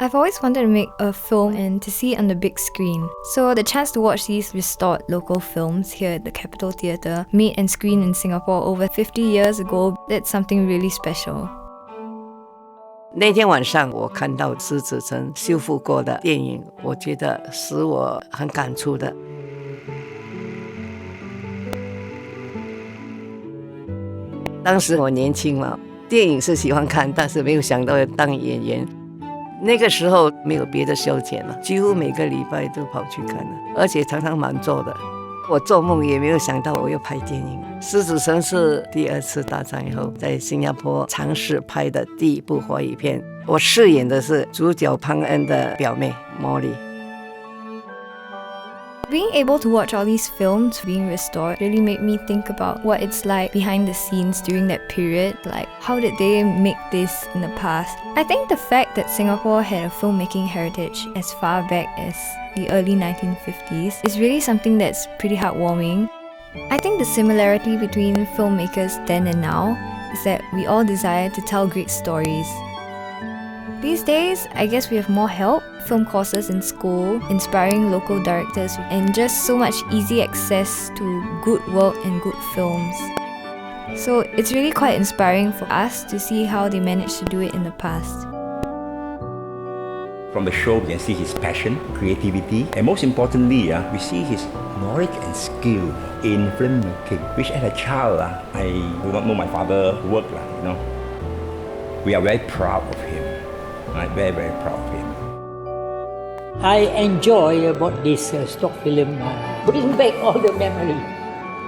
I've always wanted to make a film and to see it on the big screen. So the chance to watch these restored local films here at the Capitol Theatre, made and screened in Singapore over 50 years ago, that's something really special. 那天晚上我看到石子城修复过的电影，我觉得使我很感触的。当时我年轻嘛，电影是喜欢看，但是没有想到要当演员。那个时候没有别的消遣了，几乎每个礼拜都跑去看了，而且常常满座的。我做梦也没有想到我要拍电影。狮子城是第二次大战以后在新加坡尝试拍的第一部华语片，我饰演的是主角潘恩的表妹 Molly。Being able to watch all these films being restored really made me think about what it's like behind the scenes during that period. Like, how did they make this in the past? I think the fact that Singapore had a filmmaking heritage as far back as the early 1950s is really something that's pretty heartwarming. I think the similarity between filmmakers then and now is that we all desire to tell great stories. These days, I guess we have more help, film courses in school, inspiring local directors, and just so much easy access to good work and good films. So it's really quite inspiring for us to see how they managed to do it in the past. From the show, we can see his passion, creativity, and most importantly, we see his knowledge and skill in filmmaking, which as a child, I do not know my father work, We are very proud of him. Very, very proud of him. I enjoy about this stock film, bring back all the memory.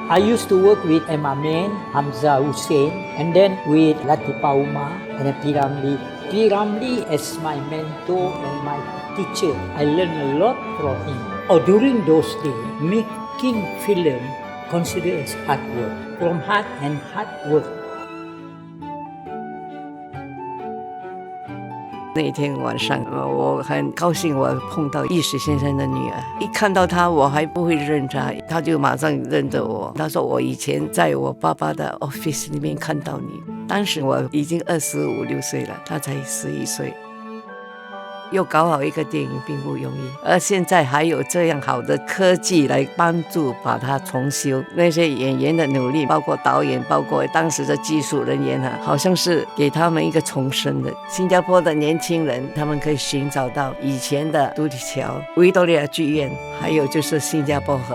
I used to work with Emma Man, Hamza Hussein, and then with Latifa Umar and P. Ramlee. P. Ramlee as my mentor and my teacher. I learned a lot from him. During those days, making film considered as hard work, from hard and hard work. 那一天晚上，我很高兴我碰到易水先生的女儿，一看到她我还不会认她，她就马上认得我。她说我以前在我爸爸的 office 里面看到你，当时我已经25、6岁了，她才11岁。又搞好一个电影并不容易，而现在还有这样好的科技来帮助把它重修。那些演员的努力，包括导演，包括当时的技术人员好像是给他们一个重生的。新加坡的年轻人，他们可以寻找到以前的独立桥、维多利亚剧院，还有就是新加坡河。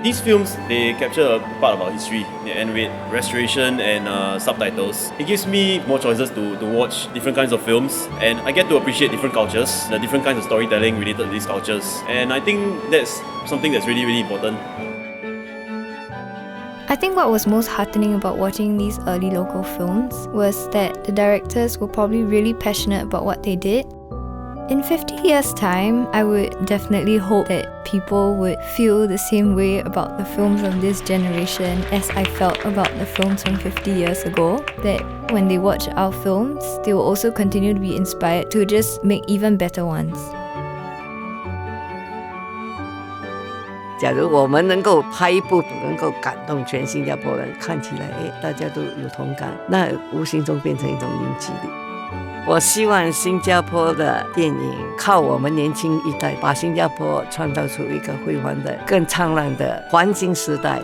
These films, they capture a part of our history, and with restoration and subtitles, it gives me more choices to watch different kinds of films, and I get to appreciate different cultures, the different kinds of storytelling related to these cultures, and I think that's something that's really, really important. I think what was most heartening about watching these early local films was that the directors were probably really passionate about what they did. In 50 years' time, I would definitely hope that people would feel the same way about the films of this generation as I felt about the films from 50 years ago. That when they watch our films, they will also continue to be inspired to just make even better ones. 假如我们能够拍一部能够感动全新加坡人，看起来大家都有同感，那无形中变成一种凝聚力。我希望新加坡的电影靠我们年轻一代，把新加坡创造出一个辉煌的、更灿烂的黄金时代。